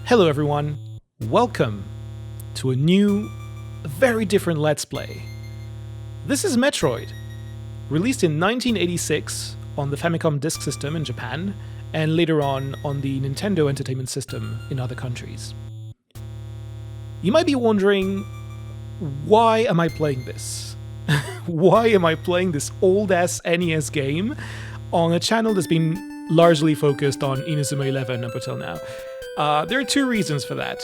Hello everyone, welcome to a new, very different Let's Play. This is Metroid, released in 1986 on the Famicom Disk System in Japan, and later on the Nintendo Entertainment System in other countries. You might be wondering, why am I playing this? Why am I playing this old-ass NES game on a channel that's been largely focused on Inazuma 11 up until now? There are two reasons for that.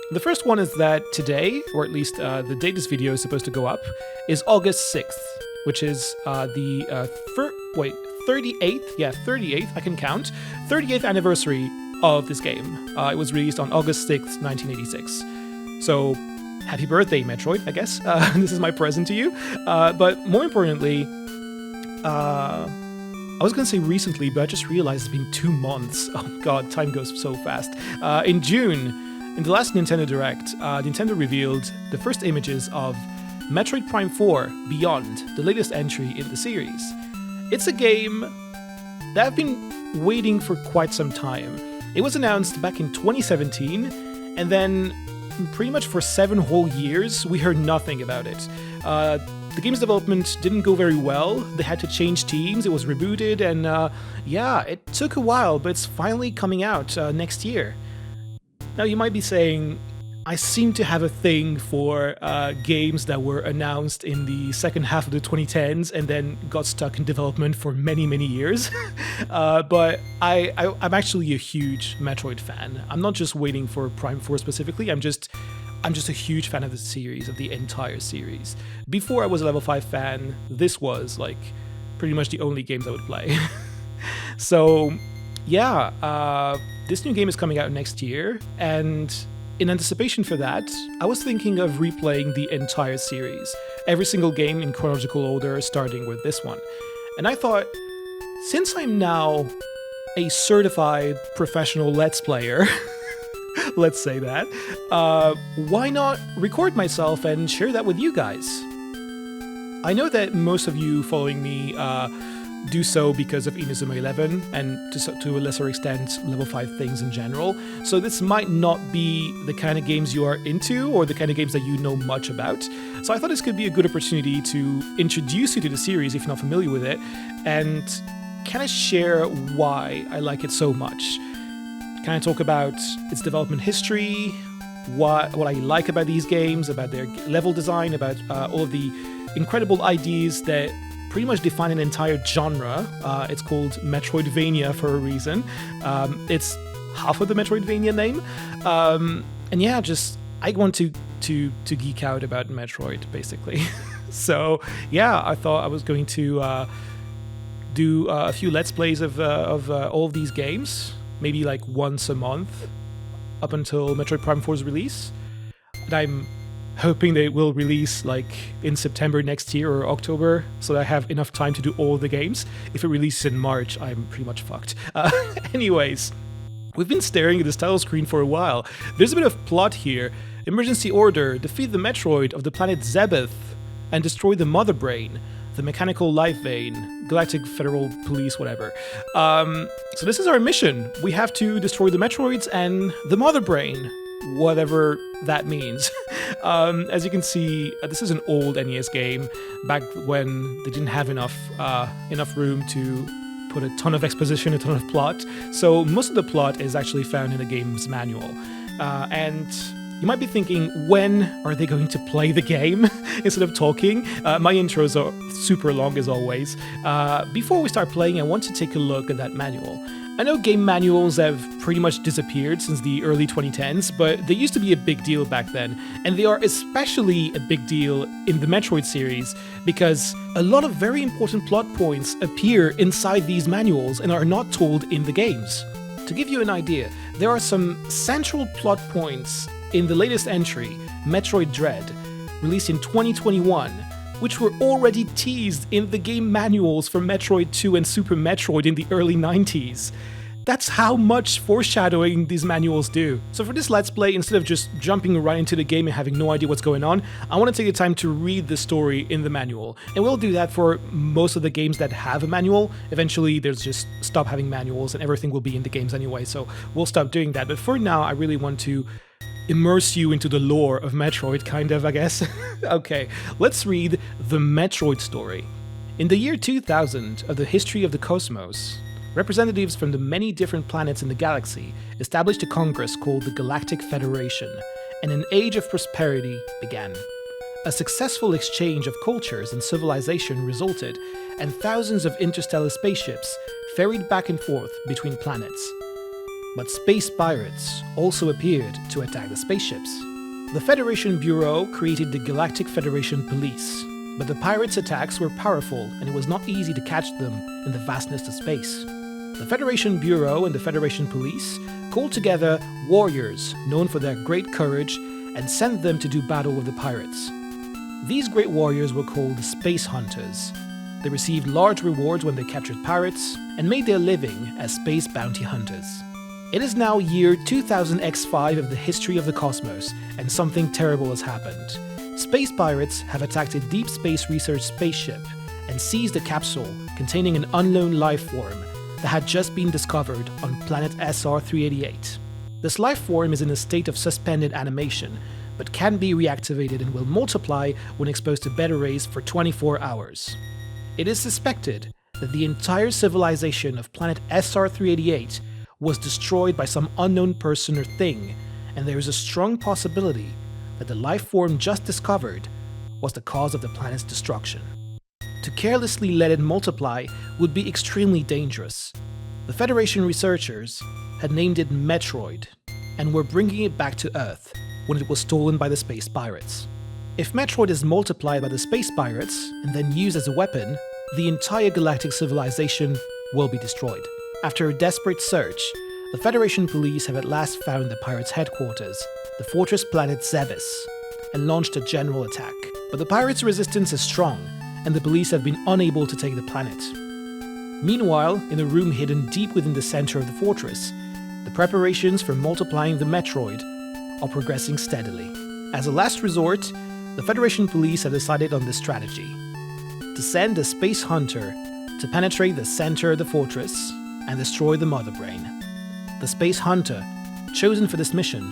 The first one is that today, or at least the date this video is supposed to go up, is August 6th, which is the 38th, I can count, 38th anniversary of this game. It was released on August 6th, 1986. So, happy birthday, Metroid, I guess. This is my present to you. But more importantly, I was going to say recently, but I just realized it's been 2 months. Oh god, time goes so fast. In June, in the last Nintendo Direct, Nintendo revealed the first images of Metroid Prime 4 Beyond, the latest entry in the series. It's a game that I've been waiting for quite some time. It was announced back in 2017, and then pretty much for 7 whole years, we heard nothing about it. The game's development didn't go very well. They had to change teams, it was rebooted, and yeah, it took a while, but it's finally coming out next year. Now you might be saying, I seem to have a thing for games that were announced in the second half of the 2010s and then got stuck in development for many, many years. But I'm actually a huge Metroid fan. I'm not just waiting for Prime 4 specifically, I'm just a huge fan of the series, of the entire series. Before I was a level 5 fan, this was like pretty much the only games I would play. So yeah, this new game is coming out next year, and in anticipation for that, I was thinking of replaying the entire series, every single game in chronological order, starting with this one. And I thought, since I'm now a certified professional Let's Player, let's say that, why not record myself and share that with you guys? I know that most of you following me do so because of Inazuma 11, and to a lesser extent, level 5 things in general, so this might not be the kind of games you are into, or the kind of games that you know much about. So I thought this could be a good opportunity to introduce you to the series if you're not familiar with it, and kind of share why I like it so much. Can I talk about its development history, what I like about these games, about their level design, about all of the incredible ideas that pretty much define an entire genre. It's called Metroidvania for a reason. It's half of the Metroidvania name. And yeah, I want to geek out about Metroid, basically. So yeah, I thought I was going to do a few Let's Plays of all of these games, maybe like once a month, up until Metroid Prime 4's release. And I'm hoping they will release like in September next year or October, so that I have enough time to do all the games. If it releases in March, I'm pretty much fucked. Anyways, we've been staring at this title screen for a while. There's a bit of plot here. Emergency order, defeat the Metroid of the planet Zebeth and destroy the Mother Brain, the mechanical life vein, Galactic Federal Police, whatever. So this is our mission. We have to destroy the Metroids and the Mother Brain, whatever that means. As you can see, this is an old NES game, back when they didn't have enough room to put a ton of exposition, a ton of plot. So most of the plot is actually found in the game's manual. And you might be thinking, when are they going to play the game instead of talking? My intros are super long as always. Before we start playing, I want to take a look at that manual. I know game manuals have pretty much disappeared since the early 2010s, but they used to be a big deal back then, and they are especially a big deal in the Metroid series because a lot of very important plot points appear inside these manuals and are not told in the games. To give you an idea, there are some central plot points in the latest entry, Metroid Dread, released in 2021, which were already teased in the game manuals for Metroid 2 and Super Metroid in the early 90s. That's how much foreshadowing these manuals do. So for this Let's Play, instead of just jumping right into the game and having no idea what's going on, I want to take the time to read the story in the manual. And we'll do that for most of the games that have a manual. Eventually, there's just stop having manuals and everything will be in the games anyway, so we'll stop doing that. But for now, I really want to immerse you into the lore of Metroid, kind of, I guess. Okay, let's read the Metroid story. In the year 2000 of the history of the cosmos, representatives from the many different planets in the galaxy established a congress called the Galactic Federation, and an age of prosperity began. A successful exchange of cultures and civilization resulted, and thousands of interstellar spaceships ferried back and forth between planets. But space pirates also appeared to attack the spaceships. The Federation Bureau created the Galactic Federation Police, but the pirates' attacks were powerful and it was not easy to catch them in the vastness of space. The Federation Bureau and the Federation Police called together warriors known for their great courage and sent them to do battle with the pirates. These great warriors were called the Space Hunters. They received large rewards when they captured pirates and made their living as space bounty hunters. It is now year 2000X5 of the history of the cosmos, and something terrible has happened. Space pirates have attacked a deep space research spaceship and seized a capsule containing an unknown life form that had just been discovered on planet SR-388. This life form is in a state of suspended animation, but can be reactivated and will multiply when exposed to beta rays for 24 hours. It is suspected that the entire civilization of planet SR-388 was destroyed by some unknown person or thing, and there is a strong possibility that the life form just discovered was the cause of the planet's destruction. To carelessly let it multiply would be extremely dangerous. The Federation researchers had named it Metroid, and were bringing it back to Earth when it was stolen by the space pirates. If Metroid is multiplied by the space pirates and then used as a weapon, the entire galactic civilization will be destroyed. After a desperate search, the Federation police have at last found the pirates' headquarters, the fortress planet Zebes, and launched a general attack. But the pirates' resistance is strong, and the police have been unable to take the planet. Meanwhile, in a room hidden deep within the center of the fortress, the preparations for multiplying the Metroid are progressing steadily. As a last resort, the Federation police have decided on this strategy: to send a space hunter to penetrate the center of the fortress and destroy the Mother Brain. The space hunter chosen for this mission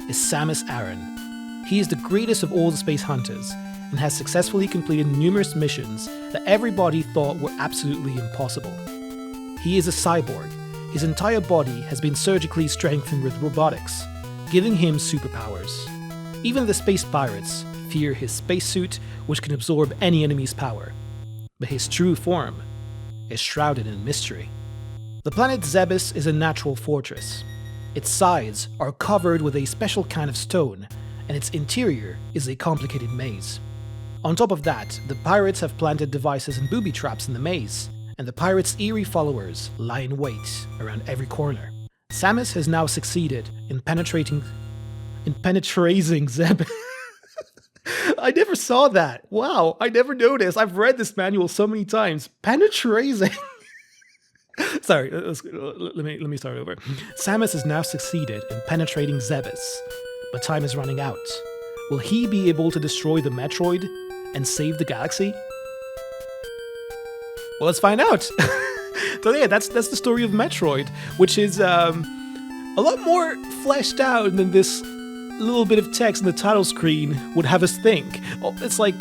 is Samus Aran. He is the greatest of all the space hunters and has successfully completed numerous missions that everybody thought were absolutely impossible. He is a cyborg. His entire body has been surgically strengthened with robotics, giving him superpowers. Even the space pirates fear his spacesuit, which can absorb any enemy's power. But his true form is shrouded in mystery. The planet Zebes is a natural fortress. Its sides are covered with a special kind of stone, and its interior is a complicated maze. On top of that, the pirates have planted devices and booby traps in the maze, and the pirates' eerie followers lie in wait around every corner. Samus has now succeeded in penetrating Zebes. I never saw that. Wow, I never noticed. I've read this manual so many times. Penetrating. Sorry, let me start over. Samus has now succeeded in penetrating Zebes, but time is running out. Will he be able to destroy the Metroid and save the galaxy? Well, let's find out. So yeah, that's the story of Metroid, which is a lot more fleshed out than this little bit of text in the title screen would have us think. It's like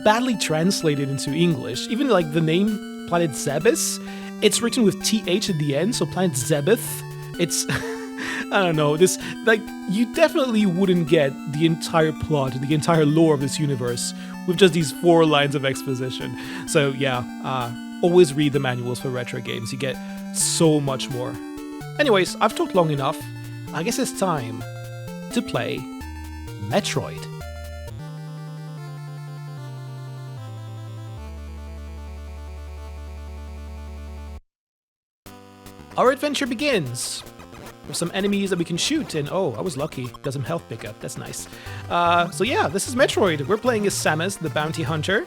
badly translated into English. Even like the name Planet Zebes, it's written with TH at the end, so Planet Zebeth. It's I don't know, this, like, you definitely wouldn't get the entire plot, the entire lore of this universe with just these 4 lines of exposition. So yeah, always read the manuals for retro games, you get so much more. Anyways, I've talked long enough. I guess it's time to play Metroid. Our adventure begins with some enemies that we can shoot, and oh, I was lucky, got some health pickup, that's nice. So yeah, this is Metroid. We're playing as Samus, the bounty hunter.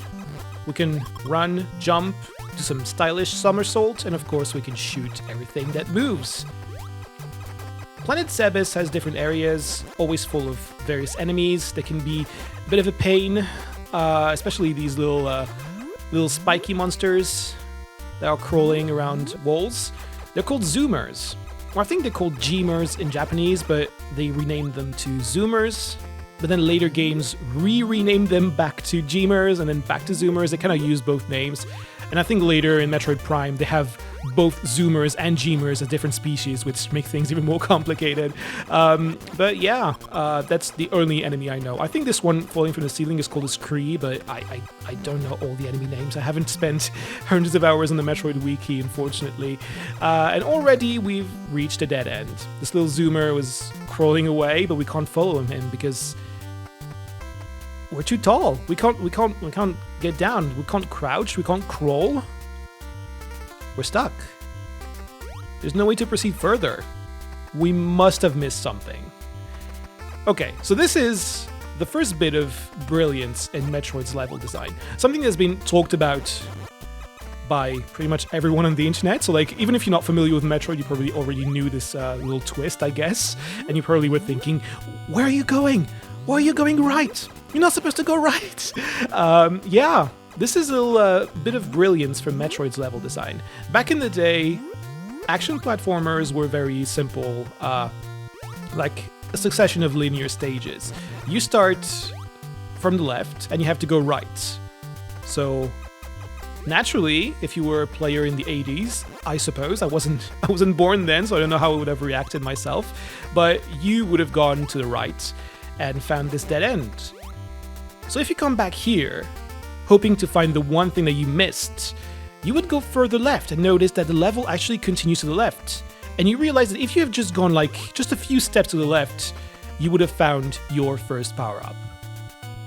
We can run, jump, do some stylish somersault, and of course we can shoot everything that moves. Planet Zebes has different areas, always full of various enemies. They can be a bit of a pain, especially these little spiky monsters that are crawling around walls. They're called Zoomers. Or I think they're called Gmers in Japanese, but they renamed them to Zoomers. But then later games renamed them back to Gmers and then back to Zoomers. They kind of use both names. And I think later in Metroid Prime, they have both Zoomers and Gmers as different species, which make things even more complicated. But yeah, that's the only enemy I know. I think this one falling from the ceiling is called a Scree, but I don't know all the enemy names. I haven't spent hundreds of hours on the Metroid Wiki, unfortunately. And already we've reached a dead end. This little Zoomer was crawling away, but we can't follow him because we're too tall. We can't get down. We can't crouch. We can't crawl. We're stuck. There's no way to proceed further. We must have missed something. Okay, so this is the first bit of brilliance in Metroid's level design. Something that's been talked about by pretty much everyone on the internet. So like, even if you're not familiar with Metroid, you probably already knew this little twist, I guess. And you probably were thinking, where are you going? Why are you going right? You're not supposed to go right. Yeah, this is a little bit of brilliance from Metroid's level design. Back in the day, action platformers were very simple, like a succession of linear stages. You start from the left and you have to go right. So naturally, if you were a player in the 80s, I suppose, I wasn't born then, so I don't know how I would have reacted myself, but you would have gone to the right and found this dead end. So if you come back here, hoping to find the one thing that you missed, you would go further left and notice that the level actually continues to the left. And you realize that if you have just gone like just a few steps to the left, you would have found your first power-up.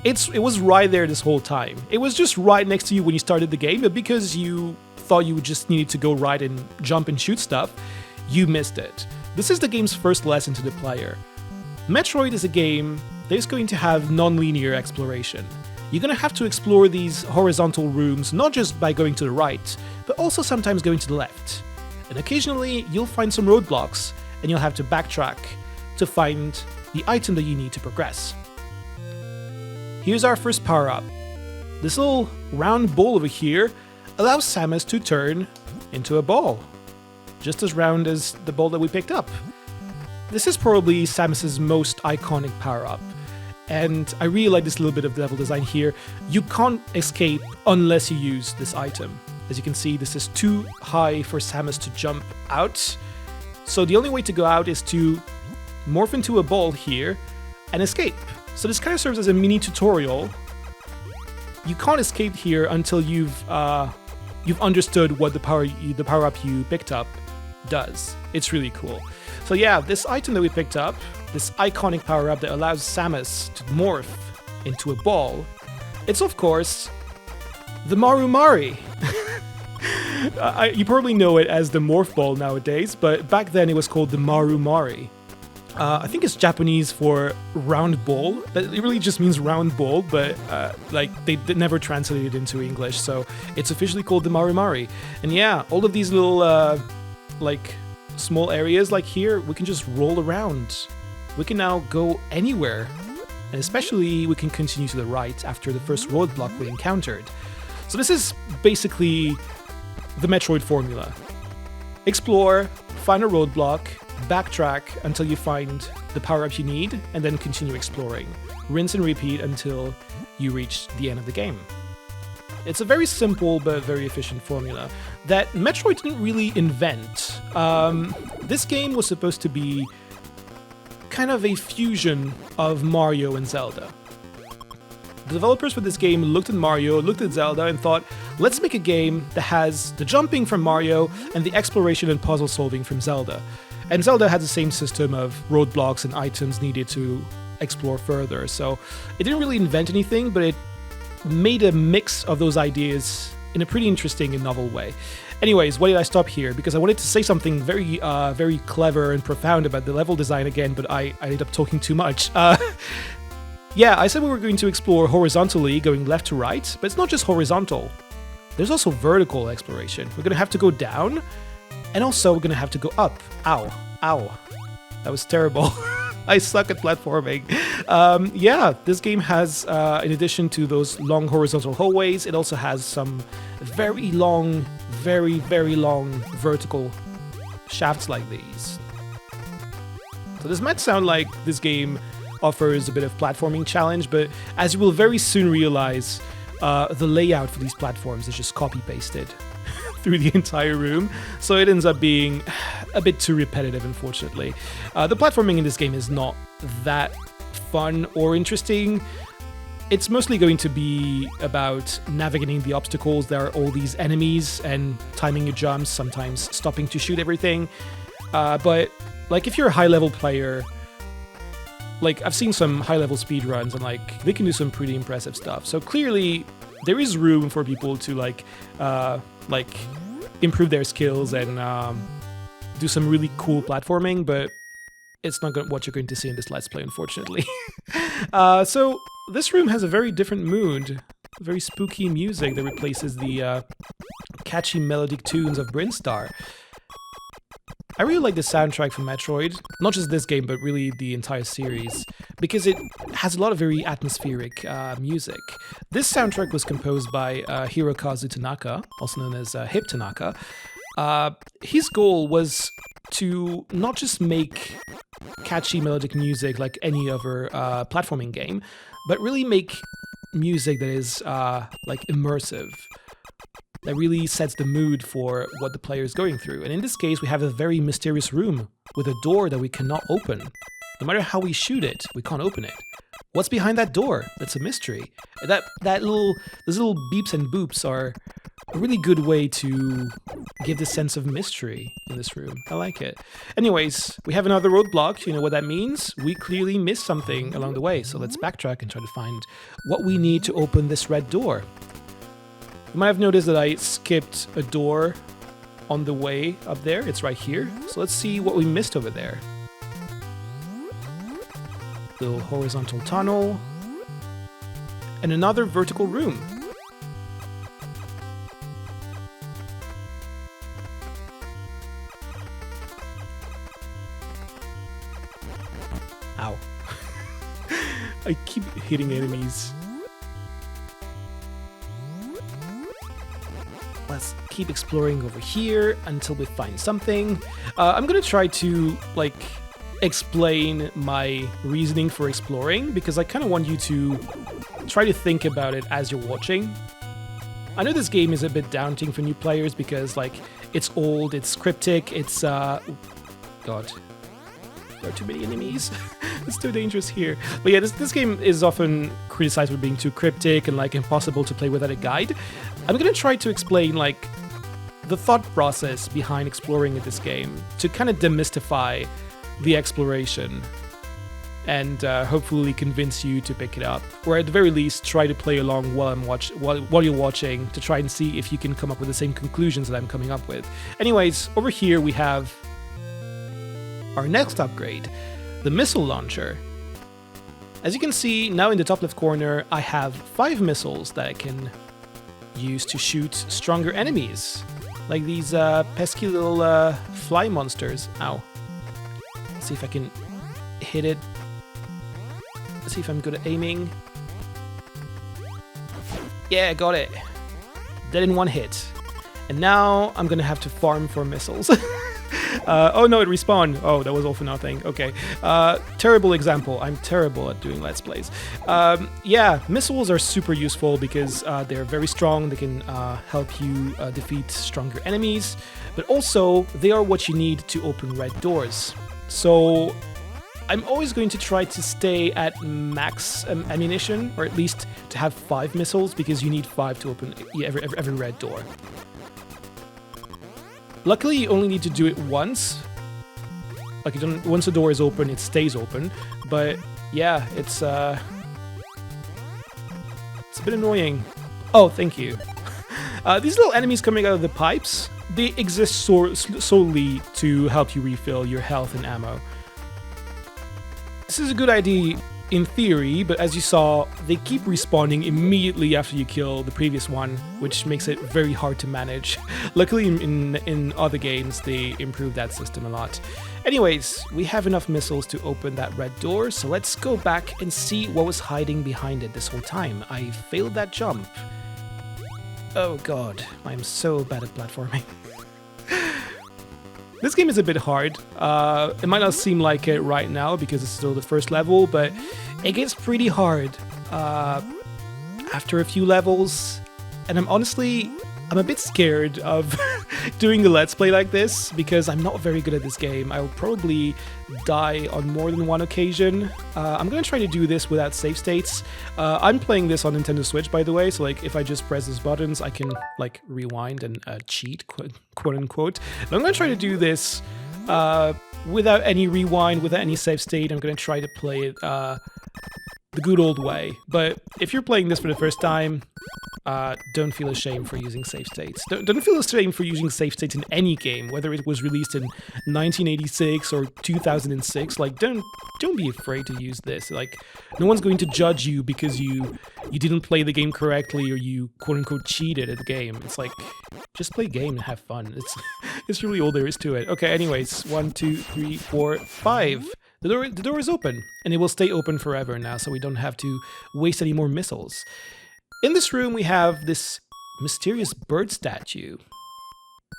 It was right there this whole time. It was just right next to you when you started the game, but because you thought you just needed to go right and jump and shoot stuff, you missed it. This is the game's first lesson to the player. Metroid is a game that is going to have non-linear exploration. You're going to have to explore these horizontal rooms not just by going to the right, but also sometimes going to the left. And occasionally you'll find some roadblocks and you'll have to backtrack to find the item that you need to progress. Here's our first power-up. This little round ball over here allows Samus to turn into a ball, just as round as the ball that we picked up. This is probably Samus's most iconic power-up, and I really like this little bit of level design here. You can't escape unless you use this item. As you can see, this is too high for Samus to jump out, so the only way to go out is to morph into a ball here and escape. So this kind of serves as a mini tutorial. You can't escape here until you've understood what the power-up you picked up does. It's really cool. So yeah, this item that we picked up, this iconic power-up that allows Samus to morph into a ball, it's of course the Marumari. You probably know it as the morph ball nowadays, but back then it was called the Marumari. I think it's Japanese for round ball. It really just means round ball, but like they never translated it into English, so it's officially called the Marumari. And yeah, all of these little like small areas like here, we can just roll around. We can now go anywhere, and especially we can continue to the right after the first roadblock we encountered. So this is basically the Metroid formula. Explore, find a roadblock, backtrack until you find the power-up you need, and then continue exploring. Rinse and repeat until you reach the end of the game. It's a very simple but very efficient formula that Metroid didn't really invent. This game was supposed to be kind of a fusion of Mario and Zelda. The developers for this game looked at Mario, looked at Zelda, and thought, let's make a game that has the jumping from Mario and the exploration and puzzle solving from Zelda. And Zelda had the same system of roadblocks and items needed to explore further, so it didn't really invent anything, but it made a mix of those ideas in a pretty interesting and novel way. Anyways, why did I stop here? Because I wanted to say something very, very clever and profound about the level design again, but I ended up talking too much. Yeah, I said we were going to explore horizontally, going left to right, but it's not just horizontal. there's also vertical exploration. We're gonna have to go down, and also we're gonna have to go up. Ow, ow. That was terrible. I suck at platforming. Yeah, this game has, in addition to those long horizontal hallways, it also has some very long, very, very long vertical shafts like these. So this might sound like this game offers a bit of platforming challenge, but as you will very soon realize, the layout for these platforms is just copy-pasted through the entire room, so it ends up being a bit too repetitive, unfortunately. The platforming in this game is not that fun or interesting. It's mostly going to be about navigating the obstacles. There are all these enemies and timing your jumps, sometimes stopping to shoot everything. But like if you're a high-level player, like I've seen some high-level speedruns and like they can do some pretty impressive stuff. So clearly there is room for people to like improve their skills and do some really cool platforming, but it's not what you're going to see in this Let's Play, unfortunately. So this room has a very different mood, very spooky music that replaces the catchy melodic tunes of Brinstar. I really like the soundtrack from Metroid, not just this game, but really the entire series, because it has a lot of very atmospheric music. This soundtrack was composed by Hirokazu Tanaka, also known as Hip Tanaka. His goal was to not just make catchy melodic music like any other platforming game, but really make music that is like immersive, that really sets the mood for what the player is going through. And in this case, we have a very mysterious room with a door that we cannot open. No matter how we shoot it, we can't open it. What's behind that door? That's a mystery. Those little beeps and boops are a really good way to give this sense of mystery in this room. I like it. Anyways, we have another roadblock. You know what that means? We clearly missed something along the way. So let's backtrack and try to find what we need to open this red door. You might have noticed that I skipped a door on the way up there. It's right here. So let's see what we missed over there. Little horizontal tunnel. And another vertical room. Ow. I keep hitting enemies. Let's keep exploring over here until we find something. I'm gonna try to like explain my reasoning for exploring, because I kind of want you to try to think about it as you're watching. I know this game is a bit daunting for new players because like it's old, it's cryptic, it's God, there are too many enemies. It's too dangerous here. But yeah, this game is often criticized for being too cryptic and like impossible to play without a guide. I'm gonna try to explain like the thought process behind exploring in this game to kind of demystify the exploration and hopefully convince you to pick it up, or at the very least try to play along while you're watching to try and see if you can come up with the same conclusions that I'm coming up with. Anyways, over here we have our next upgrade, the missile launcher. As you can see now in the top left corner, I have 5 missiles that I can use to shoot stronger enemies, like these pesky little fly monsters. Ow. Let's see if I can hit it. Let's see if I'm good at aiming. Yeah, got it. Dead in one hit. And now I'm gonna have to farm for missiles. Oh no, it respawned. Oh, that was all for nothing. Okay. Terrible example. I'm terrible at doing Let's Plays. Yeah, missiles are super useful because they're very strong. They can help you defeat stronger enemies, but also they are what you need to open red doors. So I'm always going to try to stay at max ammunition, or at least to have 5 missiles, because you need 5 to open every red door. Luckily, you only need to do it once. Like, once the door is open, it stays open. But yeah, it's a bit annoying. Oh, thank you. These little enemies coming out of the pipes, they exist solely to help you refill your health and ammo. This is a good idea in theory, but as you saw, they keep respawning immediately after you kill the previous one, which makes it very hard to manage. Luckily, in other games, they improved that system a lot. Anyways, we have enough missiles to open that red door, so let's go back and see what was hiding behind it this whole time. I failed that jump. Oh god, I'm so bad at platforming. This game is a bit hard. It might not seem like it right now because it's still the first level, but it gets pretty hard after a few levels. And I'm a bit scared of doing a Let's Play like this because I'm not very good at this game. I'll probably die on more than one occasion. I'm gonna try to do this without save states. I'm playing this on Nintendo Switch, by the way, so like if I just press these buttons, I can like rewind and cheat, quote unquote. But I'm gonna try to do this without any rewind, without any save state. I'm gonna try to play it the good old way. But if you're playing this for the first time, don't feel ashamed for using save states. Don't feel ashamed for using save states in any game, whether it was released in 1986 or 2006. Like, don't be afraid to use this. Like, no one's going to judge you because you didn't play the game correctly or you quote unquote cheated at the game. It's like, just play game and have fun. It's really all there is to it. Okay, anyways, 1, 2, 3, 4, 5. The door is open, and it will stay open forever now, so we don't have to waste any more missiles. In this room, we have this mysterious bird statue.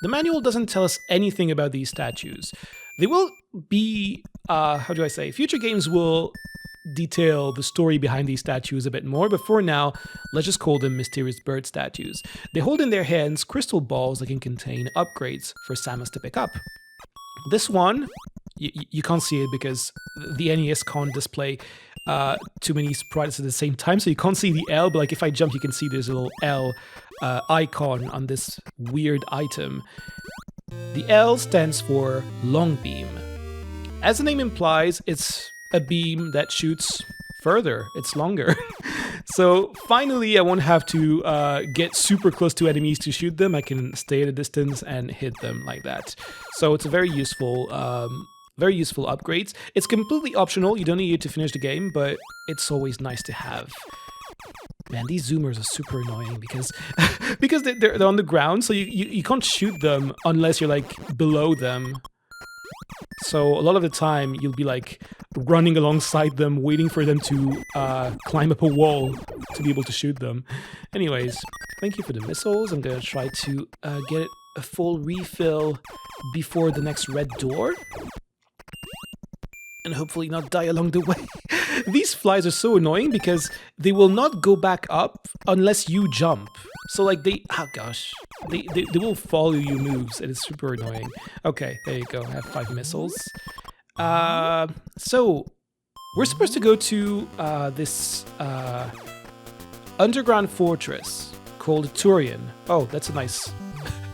The manual doesn't tell us anything about these statues. They will be, how do I say, future games will detail the story behind these statues a bit more, but for now, let's just call them mysterious bird statues. They hold in their hands crystal balls that can contain upgrades for Samus to pick up. This one, you can't see it because the NES can't display too many sprites at the same time, so you can't see the L, but like if I jump, you can see there's a little L icon on this weird item. The L stands for long beam. As the name implies, it's a beam that shoots further. It's longer. So finally, I won't have to get super close to enemies to shoot them. I can stay at a distance and hit them like that. So it's a very useful upgrades. It's completely optional. You don't need it to finish the game, but it's always nice to have. Man, these zoomers are super annoying because they're on the ground, so you can't shoot them unless you're like below them. So a lot of the time you'll be like running alongside them, waiting for them to climb up a wall to be able to shoot them. Anyways, thank you for the missiles. I'm gonna try to get a full refill before the next red door. And hopefully not die along the way. These flies are so annoying because they will not go back up unless you jump. So like they will follow you moves, and it's super annoying. Okay, there you go. I have 5 missiles. So we're supposed to go to this underground fortress called Turian. Oh, that's a nice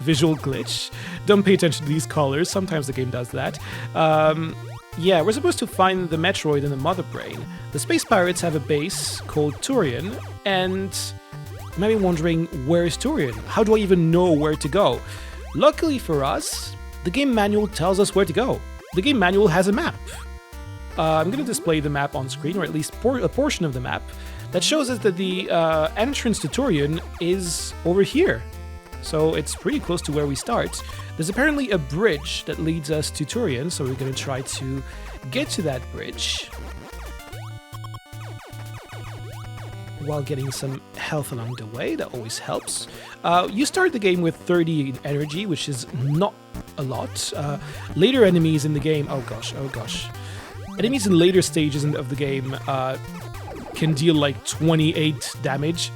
visual glitch. Don't pay attention to these colors. Sometimes the game does that. Yeah, we're supposed to find the Metroid and the Mother Brain. The Space Pirates have a base called Turian, and you might be wondering, where is Turian? How do I even know where to go? Luckily for us, the game manual tells us where to go. The game manual has a map. I'm going to display the map on screen, or at least a portion of the map, that shows us that the entrance to Turian is over here. So it's pretty close to where we start. There's apparently a bridge that leads us to Turian, so we're going to try to get to that bridge while getting some health along the way. That always helps. You start the game with 30 energy, which is not a lot. Later enemies in the game... Oh gosh. Enemies in later stages of the game can deal like 28 damage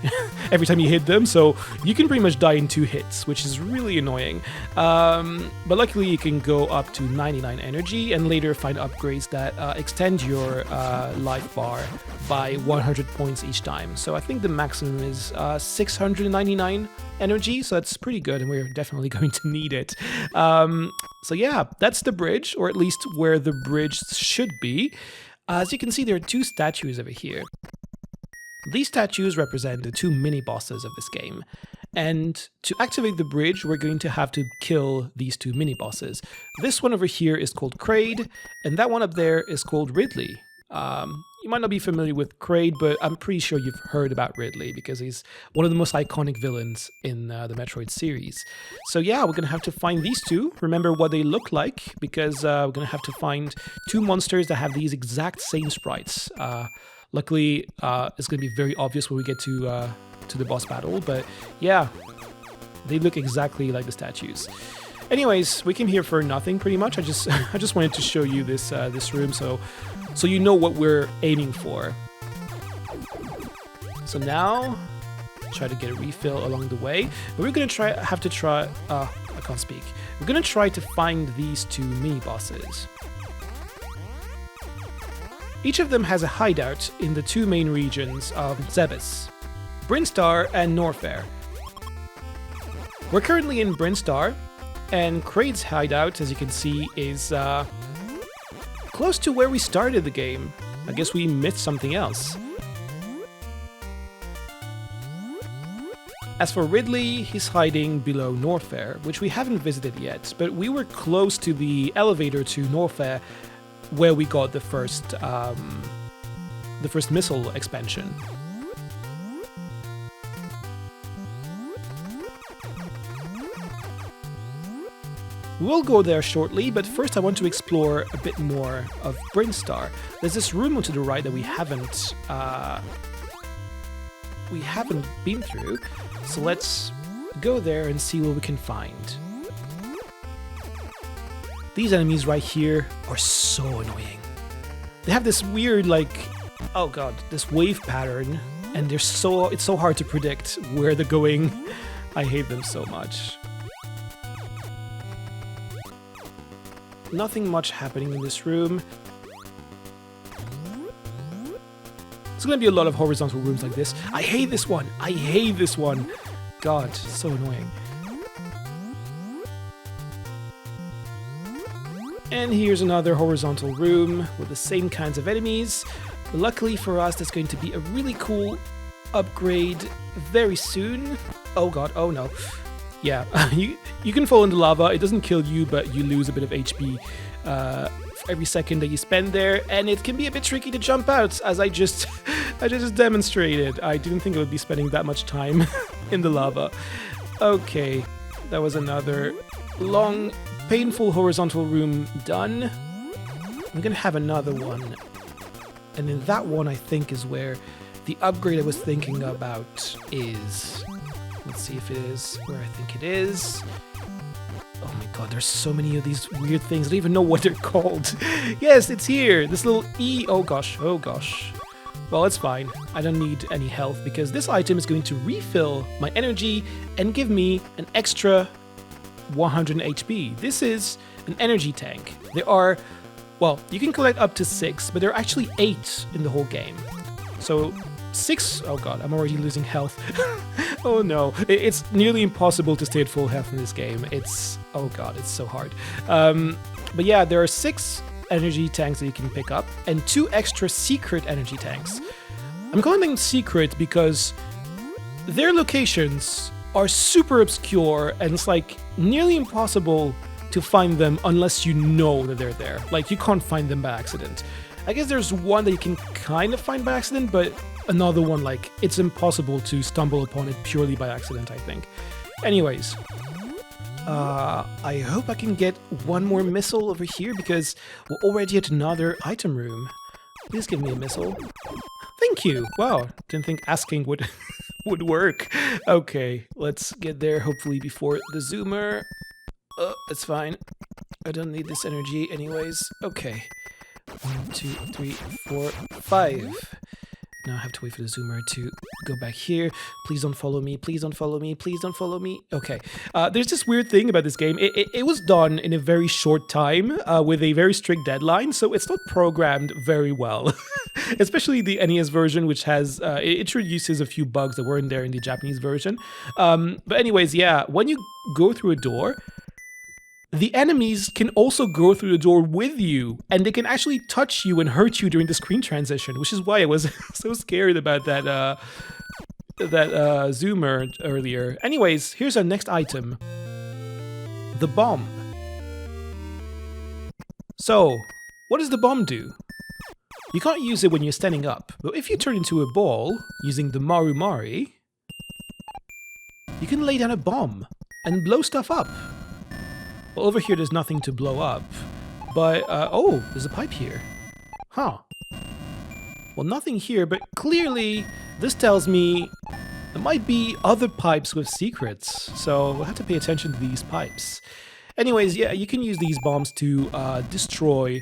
every time you hit them, so you can pretty much die in 2 hits, which is really annoying. But luckily you can go up to 99 energy and later find upgrades that extend your life bar by 100 points each time. So I think the maximum is 699 energy, so that's pretty good, and we're definitely going to need it. So yeah, that's the bridge, or at least where the bridge should be. As you can see, there are 2 statues over here. These statues represent the 2 mini-bosses of this game. And to activate the bridge, we're going to have to kill these 2 mini-bosses. This one over here is called Kraid, and that one up there is called Ridley. You might not be familiar with Kraid, but I'm pretty sure you've heard about Ridley because he's one of the most iconic villains in the Metroid series. So yeah, we're going to have to find these two, remember what they look like, because we're going to have to find two monsters that have these exact same sprites. Luckily, it's going to be very obvious when we get to the boss battle, but yeah, they look exactly like the statues. Anyways, we came here for nothing pretty much. I just wanted to show you this this room so you know what we're aiming for. So now, try to get a refill along the way. But we're gonna have to try. I can't speak. We're gonna try to find these two mini bosses. Each of them has a hideout in the two main regions of Zebes, Brinstar and Norfair. We're currently in Brinstar, and Kraid's hideout, as you can see, is close to where we started the game. I guess we missed something else. As for Ridley, he's hiding below Norfair, which we haven't visited yet, but we were close to the elevator to Norfair, where we got the first missile expansion. We'll go there shortly, but first I want to explore a bit more of Brinstar. There's this room to the right that we haven't been through, so let's go there and see what we can find. These enemies right here are so annoying. They have this weird, like, oh god, this wave pattern, and it's so hard to predict where they're going. I hate them so much. Nothing much happening in this room. There's gonna be a lot of horizontal rooms like this. I hate this one. I hate this one. God, so annoying. And here's another horizontal room with the same kinds of enemies. Luckily for us, there's going to be a really cool upgrade very soon. Oh god, oh no. Yeah, you can fall into lava. It doesn't kill you, but you lose a bit of HP for every second that you spend there, and it can be a bit tricky to jump out, as I just demonstrated. I didn't think I would be spending that much time in the lava. Okay, that was another long, painful horizontal room done. I'm gonna have another one, and in that one I think is where the upgrade I was thinking about is. Let's see if it is where I think it is. Oh my god, there's so many of these weird things. I don't even know what they're called. Yes, it's here. This little E. Oh gosh, oh gosh. Well, it's fine. I don't need any health because this item is going to refill my energy and give me an extra 100 HP. This is an energy tank. There are, well, you can collect up to 6, but there are actually 8 in the whole game. So 6, oh god, I'm already losing health. Oh no, it's nearly impossible to stay at full health in this game. It's, oh god, it's so hard. But yeah, there are 6 energy tanks that you can pick up and 2 extra secret energy tanks. I'm calling them secret because their locations are super obscure and it's like nearly impossible to find them unless you know that they're there. Like, you can't find them by accident. I guess there's one that you can kind of find by accident, but another one, like, it's impossible to stumble upon it purely by accident, I think. Anyways, I hope I can get one more missile over here because we're already at another item room. Please give me a missile. Thank you. Wow, didn't think asking would would work. Okay, let's get there hopefully before the zoomer. It's fine. I don't need this energy anyways. Okay. 1, 2, 3, 4, 5. Now I have to wait for the zoomer to go back here. Please don't follow me. Please don't follow me. Please don't follow me. Okay. There's this weird thing about this game. It was done in a very short time with a very strict deadline, so it's not programmed very well. Especially the NES version, which has it introduces a few bugs that weren't there in the Japanese version. But anyways, yeah, when you go through a door, the enemies can also go through the door with you, and they can actually touch you and hurt you during the screen transition, which is why I was so scared about that zoomer earlier. Anyways, here's our next item. The bomb. So, what does the bomb do? You can't use it when you're standing up, but if you turn into a ball using the Maru Mari, you can lay down a bomb and blow stuff up. Well, over here there's nothing to blow up, but oh, there's a pipe here. Huh. Well, nothing here, but clearly this tells me there might be other pipes with secrets, so we'll have to pay attention to these pipes. Anyways, yeah, you can use these bombs to destroy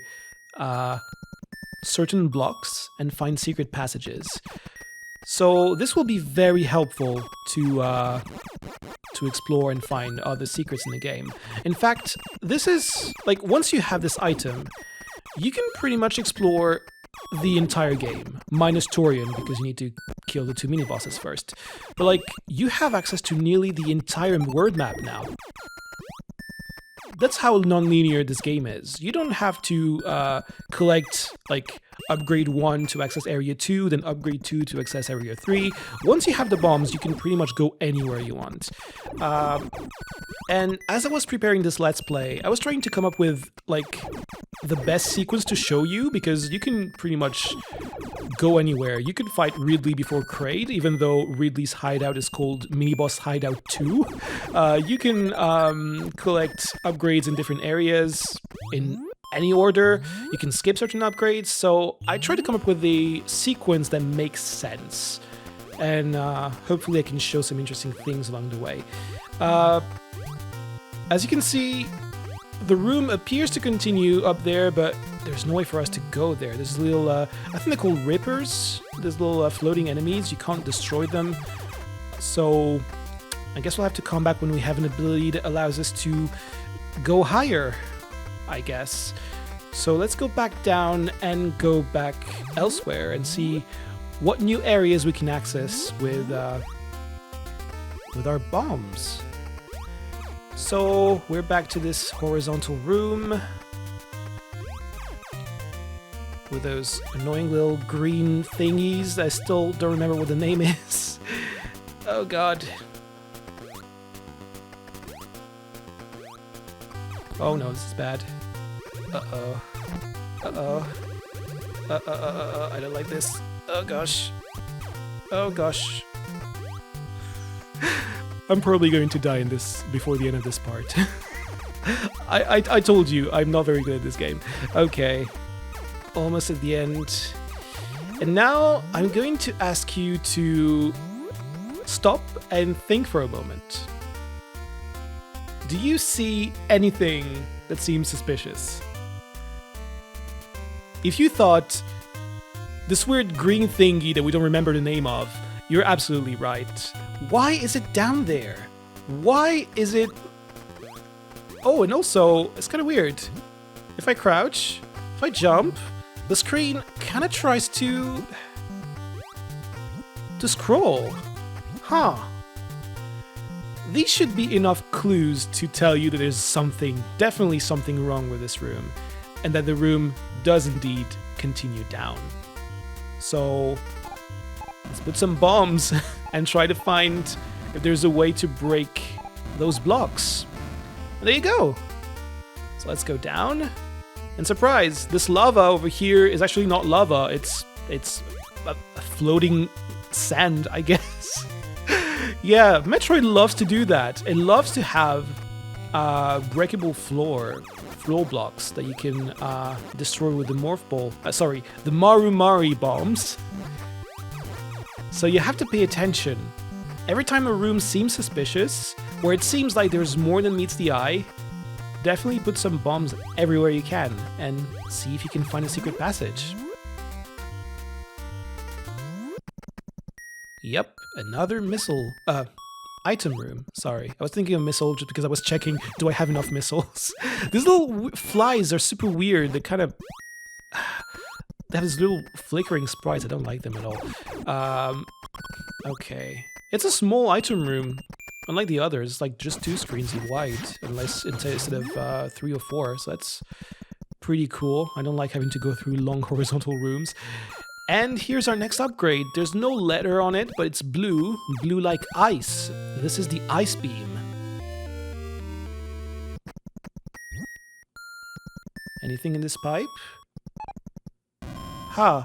certain blocks and find secret passages. So this will be very helpful to explore and find other secrets in the game. In fact, this is, like, once you have this item, you can pretty much explore the entire game, minus Torian, because you need to kill the 2 mini-bosses first. But, like, you have access to nearly the entire world map now. That's how non-linear this game is. You don't have to collect, like, upgrade 1 to access area 2, then upgrade 2 to access area 3. Once you have the bombs, you can pretty much go anywhere you want. And as I was preparing this Let's Play, I was trying to come up with, like, the best sequence to show you, because you can pretty much go anywhere. You could fight Ridley before Kraid, even though Ridley's hideout is called Mini-Boss Hideout 2. You can collect upgrades in different areas in any order. You can skip certain upgrades, so I tried to come up with a sequence that makes sense. And hopefully I can show some interesting things along the way. As you can see, the room appears to continue up there, but there's no way for us to go there. There's little, I think they're called rippers. There's little floating enemies. You can't destroy them. So I guess we'll have to come back when we have an ability that allows us to go higher, I guess. So let's go back down and go back elsewhere and see what new areas we can access with our bombs. So we're back to this horizontal room with those annoying little green thingies. I still don't remember what the name is. Oh god. Oh no, this is bad. Uh-oh. Uh-oh. I don't like this. Oh gosh. Oh gosh. I'm probably going to die in this before the end of this part. I told you, I'm not very good at this game. Okay. Almost at the end. And now I'm going to ask you to stop and think for a moment. Do you see anything that seems suspicious? If you thought this weird green thingy that we don't remember the name of, you're absolutely right. Why is it down there? Why is it... Oh, and also, it's kind of weird. If I crouch, if I jump, the screen kind of tries to scroll. Huh. These should be enough clues to tell you that there's something, definitely something wrong with this room, and that the room does indeed continue down. So let's put some bombs and try to find if there's a way to break those blocks. And there you go. So let's go down. And surprise, this lava over here is actually not lava. It's a floating sand, I guess. Yeah, Metroid loves to do that. It loves to have breakable floor blocks that you can destroy with the the Maru Mari bombs. So you have to pay attention. Every time a room seems suspicious, or it seems like there's more than meets the eye, definitely put some bombs everywhere you can and see if you can find a secret passage. Yep, another missile, item room. Sorry, I was thinking of missile just because I was checking, do I have enough missiles? These little flies are super weird. They kind of... They have these little flickering sprites. I don't like them at all. Okay. It's a small item room. Unlike the others, it's like just 2 screens wide, instead of 3 or 4. So that's pretty cool. I don't like having to go through long horizontal rooms. And here's our next upgrade. There's no letter on it, but it's blue. Blue like ice. This is the ice beam. Anything in this pipe? Huh.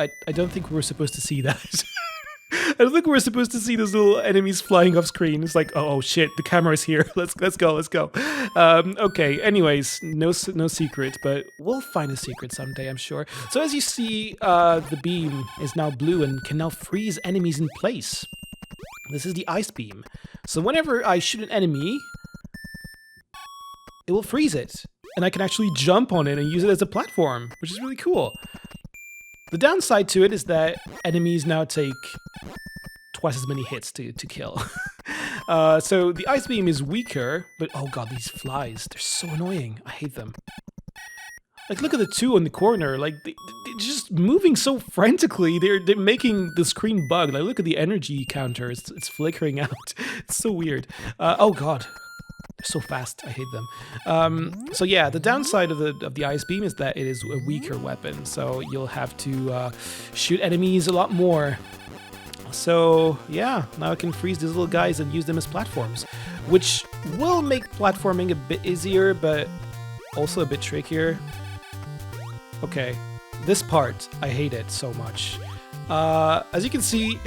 I don't think we were supposed to see that. I don't think we were supposed to see those little enemies flying off screen. It's like, oh shit, the camera's here. Let's go. Okay. Anyways, no secret, but we'll find a secret someday, I'm sure. So as you see, the beam is now blue and can now freeze enemies in place. This is the ice beam. So whenever I shoot an enemy, it will freeze it, and I can actually jump on it and use it as a platform, which is really cool. The downside to it is that enemies now take twice as many hits to kill. So the ice beam is weaker, but oh god, these flies, they're so annoying. I hate them. Like, look at the two in the corner, like, they're just moving so frantically, they're making the screen bug. Like, look at the energy counter, it's flickering out. It's so weird. Oh god. They're so fast. I hate them. So yeah, the downside of the ice beam is that it is a weaker weapon, so you'll have to shoot enemies a lot more. So yeah, now I can freeze these little guys and use them as platforms, which will make platforming a bit easier, but also a bit trickier. Okay, this part, I hate it so much. As you can see,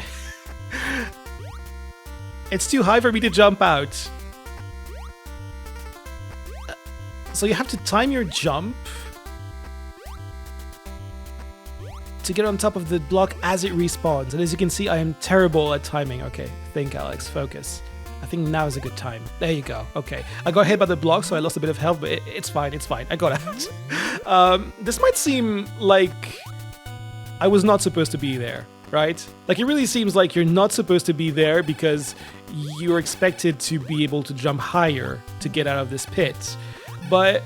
it's too high for me to jump out. So you have to time your jump to get on top of the block as it respawns. And as you can see, I am terrible at timing. Okay, think, Alex, focus. I think now is a good time. There you go. Okay, I got hit by the block, so I lost a bit of health, but it's fine, it's fine. I got out. This might seem like I was not supposed to be there, right? Like, it really seems like you're not supposed to be there because you're expected to be able to jump higher to get out of this pit. But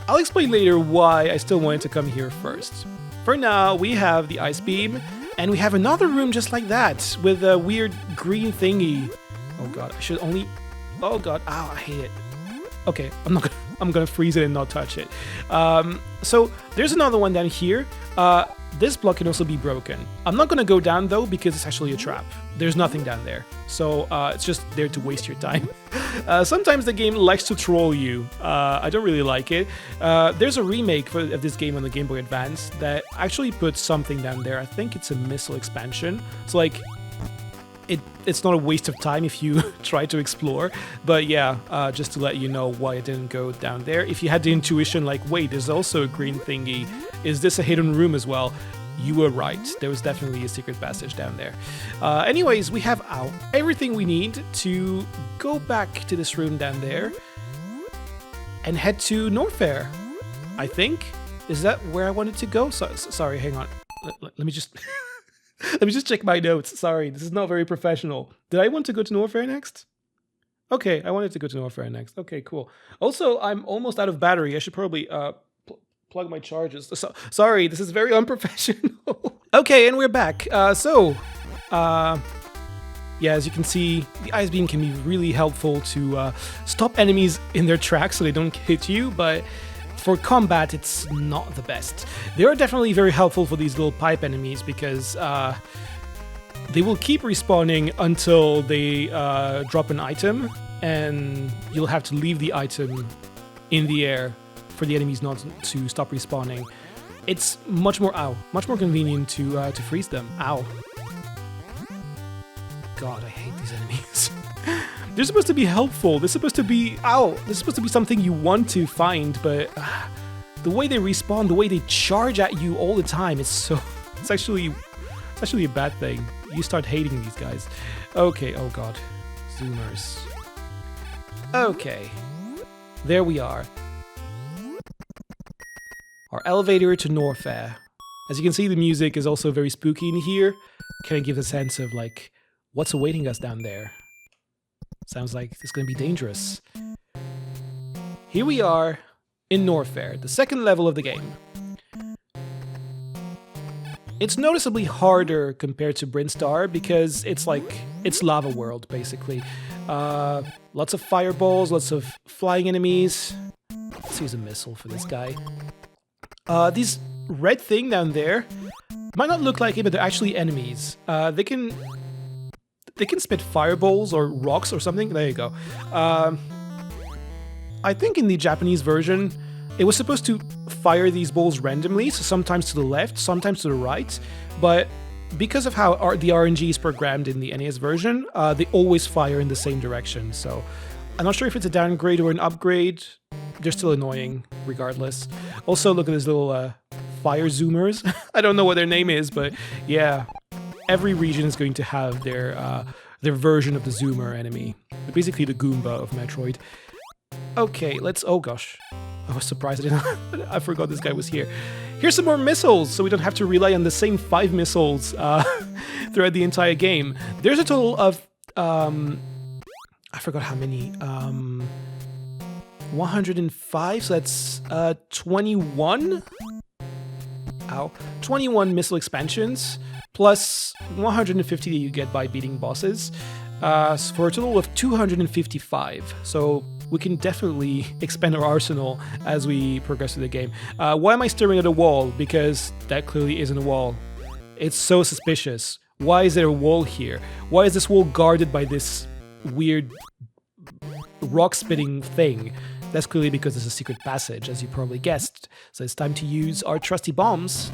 I'll explain later why I still wanted to come here first. For now, we have the ice beam, and we have another room just like that, with a weird green thingy. Oh god, I should only... Oh god, ow, I hate it. Okay, I'm gonna freeze it and not touch it. So, there's another one down here. This block can also be broken. I'm not gonna go down though, because it's actually a trap. There's nothing down there. So, it's just there to waste your time. Sometimes the game likes to troll you. I don't really like it. There's a remake of this game on the Game Boy Advance that actually puts something down there. I think it's a missile expansion. So, like, it's not a waste of time if you try to explore. But yeah, just to let you know why I didn't go down there. If you had the intuition like, wait, there's also a green thingy. Is this a hidden room as well? You were right. There was definitely a secret passage down there. Anyways, we have everything we need to go back to this room down there and head to Norfair, I think. Is that where I wanted to go? Sorry, hang on. Let me just... Let me just check my notes. Sorry, this is not very professional. Did I want to go to Norfair next? Okay, I wanted to go to Norfair next. Okay, cool. Also, I'm almost out of battery. I should probably plug my charges. Sorry, this is very unprofessional. Okay, and we're back. Yeah, as you can see, the ice beam can be really helpful to stop enemies in their tracks so they don't hit you, but for combat, it's not the best. They are definitely very helpful for these little pipe enemies because they will keep respawning until they drop an item, and you'll have to leave the item in the air for the enemies not to stop respawning. It's much more convenient to freeze them. Ow. God, I hate these enemies. They're supposed to be helpful. They're supposed to be... Ow! They're supposed to be something you want to find, but the way they respawn, the way they charge at you all the time, it's actually a bad thing. You start hating these guys. Okay, oh god. Zoomers. Okay. There we are. Our elevator to Norfair. As you can see, the music is also very spooky in here. Kind of gives a sense of, like, what's awaiting us down there. Sounds like it's going to be dangerous. Here we are in Norfair, the second level of the game. It's noticeably harder compared to Brinstar because it's lava world, basically. Lots of fireballs, lots of flying enemies. Let's use a missile for this guy. These red thing down there might not look like it, but they're actually enemies. They can spit fireballs or rocks or something. There you go. I think in the Japanese version, it was supposed to fire these balls randomly, so sometimes to the left, sometimes to the right, but because of how the RNG is programmed in the NES version, they always fire in the same direction. So I'm not sure if it's a downgrade or an upgrade. They're still annoying regardless. Also, look at these little fire zoomers. I don't know what their name is, but yeah, every region is going to have their version of the zoomer enemy. They're basically the Goomba of Metroid. Okay, let's... Oh gosh. I was surprised I forgot this guy was here. Here's some more missiles, so we don't have to rely on the same 5 missiles throughout the entire game. There's a total of... I forgot how many. 105, so that's 21? Ow. 21 missile expansions, plus 150 that you get by beating bosses, for a total of 255. So we can definitely expand our arsenal as we progress through the game. Why am I staring at a wall? Because that clearly isn't a wall. It's so suspicious. Why is there a wall here? Why is this wall guarded by this weird rock-spitting thing? That's clearly because there's a secret passage, as you probably guessed. So it's time to use our trusty bombs.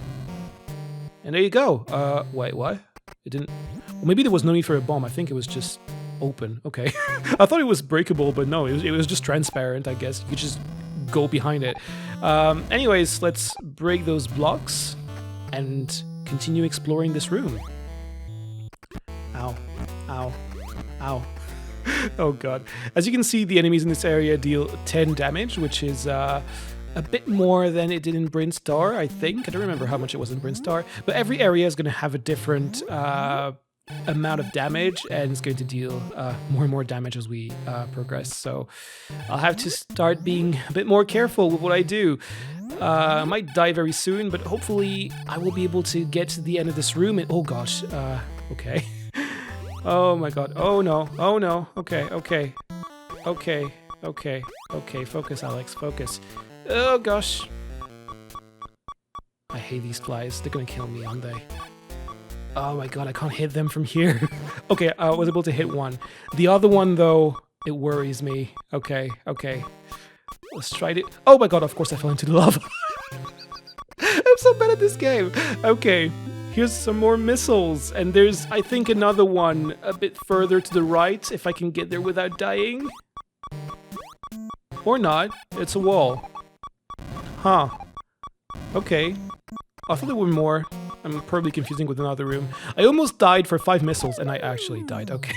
And there you go. Wait, what? It didn't... Well, maybe there was no need for a bomb. I think it was just open. Okay. I thought it was breakable, but no, it was just transparent, I guess. You could just go behind it. Anyways, let's break those blocks and continue exploring this room. Ow. Ow. Ow. Oh god. As you can see, the enemies in this area deal 10 damage, which is a bit more than it did in Brinstar, I think. I don't remember how much it was in Brinstar, but every area is going to have a different amount of damage, and it's going to deal more and more damage as we progress. So I'll have to start being a bit more careful with what I do. I might die very soon, but hopefully I will be able to get to the end of this room and... Oh gosh. Okay. Oh my god. Oh no. Oh no. Okay, okay. Okay, okay, okay. Focus, Alex. Focus. Oh gosh. I hate these flies. They're gonna kill me, aren't they? Oh my god, I can't hit them from here. Okay, I was able to hit one. The other one, though, it worries me. Okay, okay. Let's try it. Oh my god, of course I fell into the lava. I'm so bad at this game. Okay. Here's some more missiles, and there's, I think, another one a bit further to the right, if I can get there without dying. Or not. It's a wall. Huh. Okay. I thought there were more. I'm probably confusing with another room. I almost died for 5 missiles, and I actually died. Okay.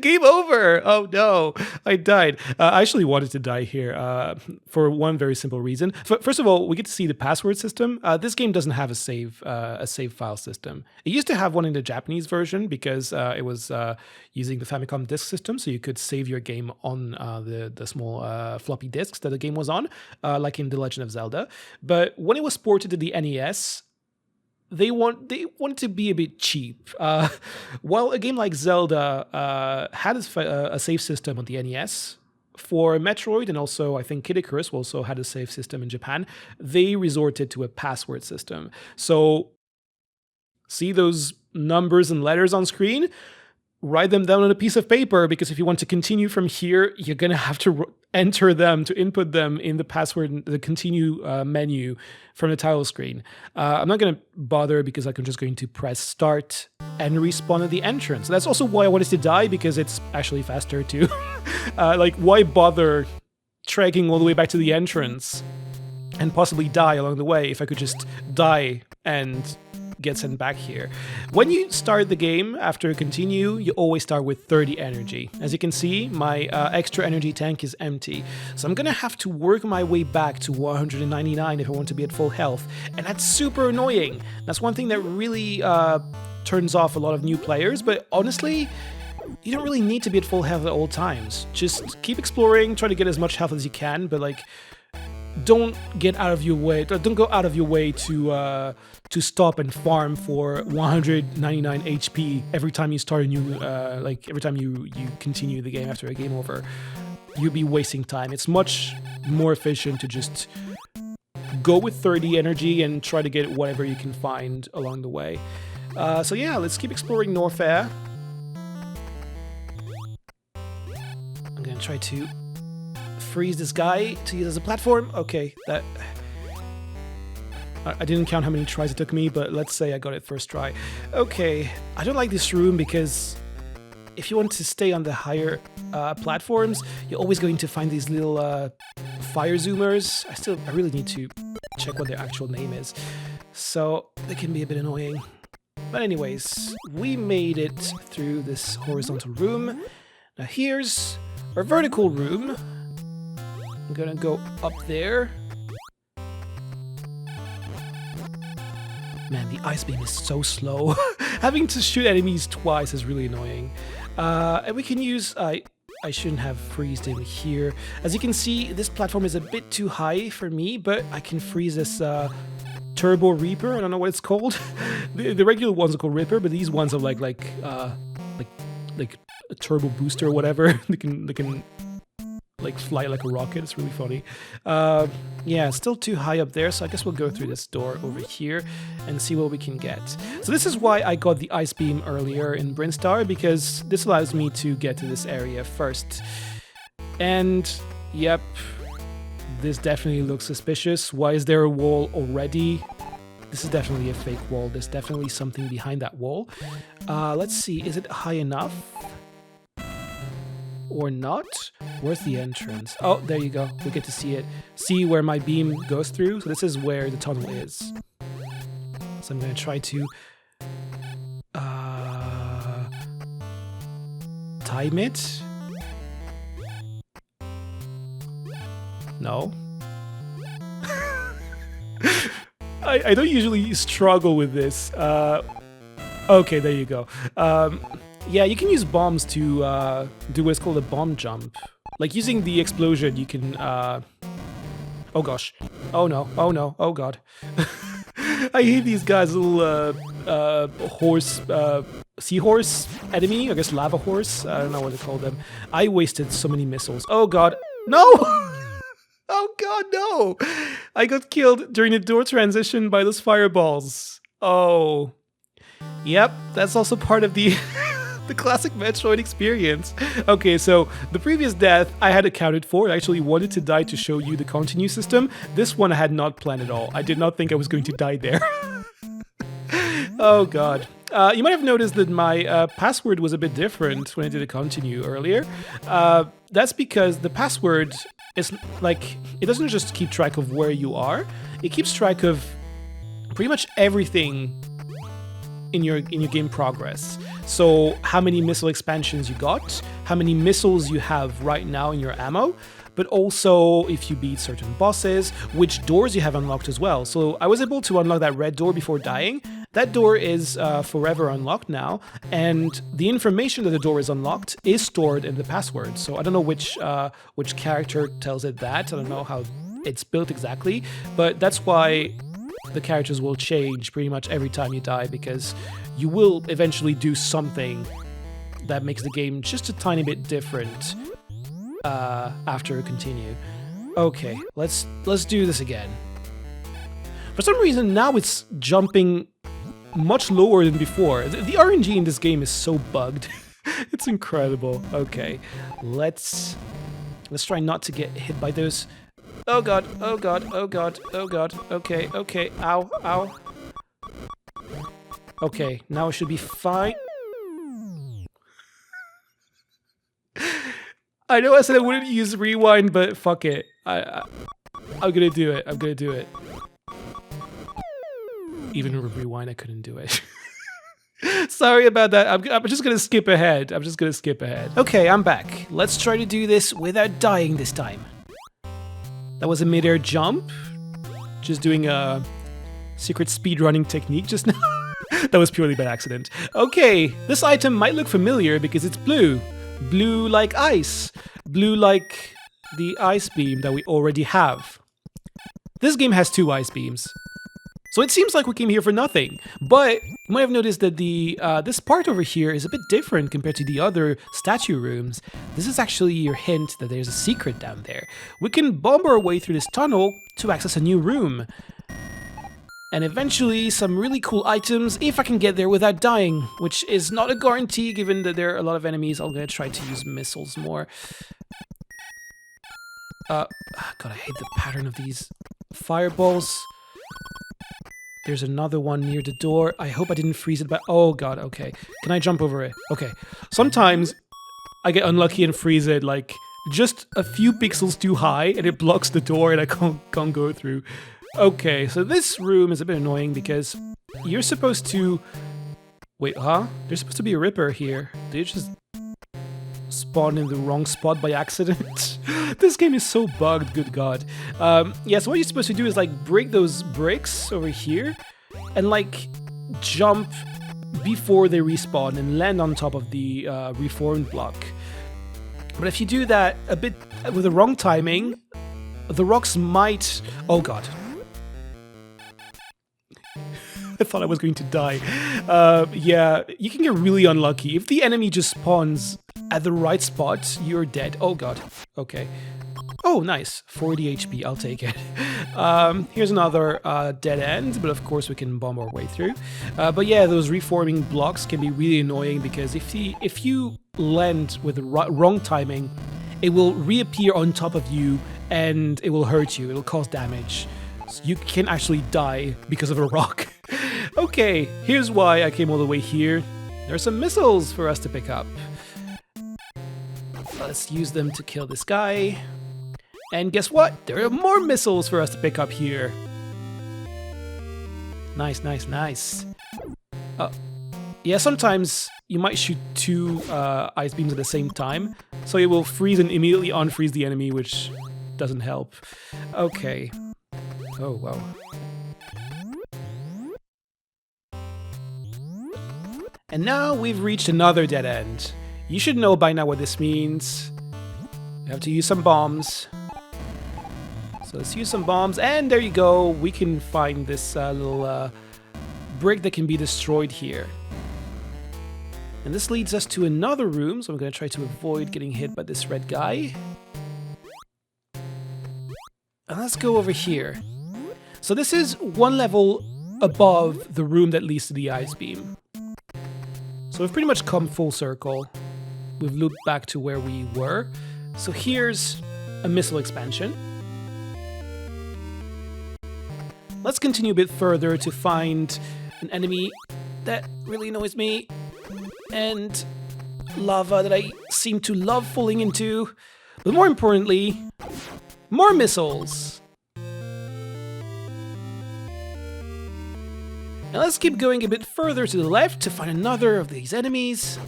Game over! Oh no, I died. I actually wanted to die here for one very simple reason. First of all, we get to see the password system. This game doesn't have a save file system. It used to have one in the Japanese version because it was using the Famicom disk system, so you could save your game on the small floppy disks that the game was on, like in The Legend of Zelda. But when it was ported to the NES, they want to be a bit cheap. While a game like Zelda had a save system on the NES, for Metroid, and also I think Kid Icarus also had a save system in Japan, they resorted to a password system. So see those numbers and letters on screen? Write them down on a piece of paper, because if you want to continue from here, you're going to have to enter them, to input them in the password, the continue menu from the title screen. I'm not going to bother because I'm just going to press start and respawn at the entrance. That's also why I wanted to die, because it's actually faster too. Like, why bother trekking all the way back to the entrance and possibly die along the way if I could just die and get sent back here. When you start the game, after continue, you always start with 30 energy. As you can see, my extra energy tank is empty. So I'm gonna have to work my way back to 199 if I want to be at full health. And that's super annoying. That's one thing that really turns off a lot of new players, but honestly, you don't really need to be at full health at all times. Just keep exploring, try to get as much health as you can, but like, don't get out of your way. Don't go out of your way to stop and farm for 199 HP every time you start a new, like every time you continue the game after a game over. You'll be wasting time. It's much more efficient to just go with 30 energy and try to get whatever you can find along the way. So yeah, let's keep exploring Norfair. I'm gonna try to freeze this guy to use as a platform. Okay, that... I didn't count how many tries it took me, but let's say I got it first try. Okay, I don't like this room because if you want to stay on the higher platforms, you're always going to find these little fire zoomers. I really need to check what their actual name is. So they can be a bit annoying. But anyways, we made it through this horizontal room. Now here's our vertical room. I'm gonna go up there. Man, the ice beam is so slow. Having to shoot enemies twice is really annoying. And we can use... I shouldn't have freezed him here. As you can see, this platform is a bit too high for me, but I can freeze this Turbo Reaper. I don't know what it's called. the regular ones are called Ripper, but these ones are like a turbo booster or whatever. they can like fly like a rocket. It's really funny. Yeah, still too high up there, so I guess we'll go through this door over here and see what we can get. So this is why I got the ice beam earlier in Brinstar, because this allows me to get to this area first. And yep, this definitely looks suspicious. Why is there a wall already? This is definitely a fake wall. There's definitely something behind that wall. Let's see, is it high enough? Or not? Where's the entrance? Oh, there you go. We get to see it. See where my beam goes through? So this is where the tunnel is. So I'm going to try to time it. No. I don't usually struggle with this. Okay, there you go. Yeah, you can use bombs to do what's called a bomb jump. Like using the explosion, you can... Oh gosh. Oh no. Oh no. Oh god. I hate these guys, little horse... seahorse enemy? I guess lava horse? I don't know what to call them. I wasted so many missiles. Oh god. No! Oh god, no! I got killed during the door transition by those fireballs. Oh. Yep, that's also part of the... the classic Metroid experience. Okay, so the previous death I had accounted for. I actually wanted to die to show you the continue system. This one I had not planned at all. I did not think I was going to die there. Oh god. You might have noticed that my password was a bit different when I did a continue earlier. That's because the password is like, it doesn't just keep track of where you are. It keeps track of pretty much everything in your game progress. So how many missile expansions you got, how many missiles you have right now in your ammo, but also if you beat certain bosses, which doors you have unlocked as well. So I was able to unlock that red door before dying. That door is forever unlocked now, and the information that the door is unlocked is stored in the password. So I don't know which character tells it that. I don't know how it's built exactly, but that's why the characters will change pretty much every time you die, because you will eventually do something that makes the game just a tiny bit different after continue. Okay, let's do this again. For some reason now it's jumping much lower than before. The RNG in this game is so bugged. It's incredible. Okay, let's try not to get hit by those. Oh god, oh god, oh god, oh god. Okay, okay, ow, ow. Okay, now it should be fine. I know I said I wouldn't use rewind, but fuck it. I'm gonna do it. I'm gonna do it. Even with rewind, I couldn't do it. Sorry about that. I'm just gonna skip ahead. I'm just gonna skip ahead. Okay, I'm back. Let's try to do this without dying this time. That was a mid-air jump. Just doing a secret speedrunning technique just now. That was purely by accident. Okay, this item might look familiar because it's blue. Blue like ice. Blue like the ice beam that we already have. This game has 2 ice beams. So it seems like we came here for nothing. But you might have noticed that the this part over here is a bit different compared to the other statue rooms. This is actually your hint that there's a secret down there. We can bomb our way through this tunnel to access a new room. And eventually some really cool items if I can get there without dying, which is not a guarantee given that there are a lot of enemies. I'm gonna try to use missiles more. God, I hate the pattern of these fireballs. There's another one near the door. I hope I didn't freeze it, but oh god, okay. Can I jump over it? Okay. Sometimes I get unlucky and freeze it like just a few pixels too high and it blocks the door and I can't go through. Okay, so this room is a bit annoying because you're supposed to... Wait, huh? There's supposed to be a Ripper here. Did you just spawn in the wrong spot by accident? This game is so bugged, good god. Yeah, so what you're supposed to do is like break those bricks over here and like jump before they respawn and land on top of the reformed block. But if you do that a bit with the wrong timing, the rocks might... Oh god. I thought I was going to die. Yeah, you can get really unlucky. If the enemy just spawns at the right spot, you're dead. Oh god. Okay. Oh, nice. 40 HP. I'll take it. Here's another dead end, but of course we can bomb our way through. But yeah, those reforming blocks can be really annoying because if you land with the wrong timing, it will reappear on top of you and it will hurt you. It will cause damage. So you can actually die because of a rock. Okay, here's why I came all the way here. There are some missiles for us to pick up. Let's use them to kill this guy. And guess what? There are more missiles for us to pick up here. Nice, nice, nice. Yeah, sometimes you might shoot two ice beams at the same time, so it will freeze and immediately unfreeze the enemy, which doesn't help. Okay. Oh, wow. And now we've reached another dead end. You should know by now what this means. We have to use some bombs. So let's use some bombs, and there you go. We can find this little brick that can be destroyed here. And this leads us to another room, so I'm going to try to avoid getting hit by this red guy. And let's go over here. So this is one level above the room that leads to the ice beam. So we've pretty much come full circle. We've looped back to where we were. So here's a missile expansion. Let's continue a bit further to find an enemy that really annoys me. And lava that I seem to love falling into. But more importantly, more missiles. Now let's keep going a bit further to the left to find another of these enemies.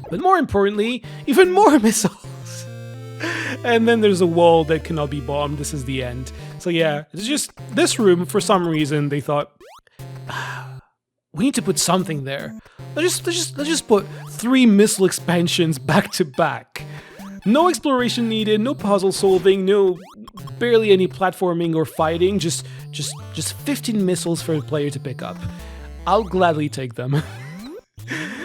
But more importantly, even more missiles. And then there's a wall that cannot be bombed. This is the end. So yeah, it's just this room, for some reason, they thought, we need to put something there. Let's just put 3 missile expansions back to back. No exploration needed, no puzzle solving, no barely any platforming or fighting, just 15 missiles for a player to pick up. I'll gladly take them.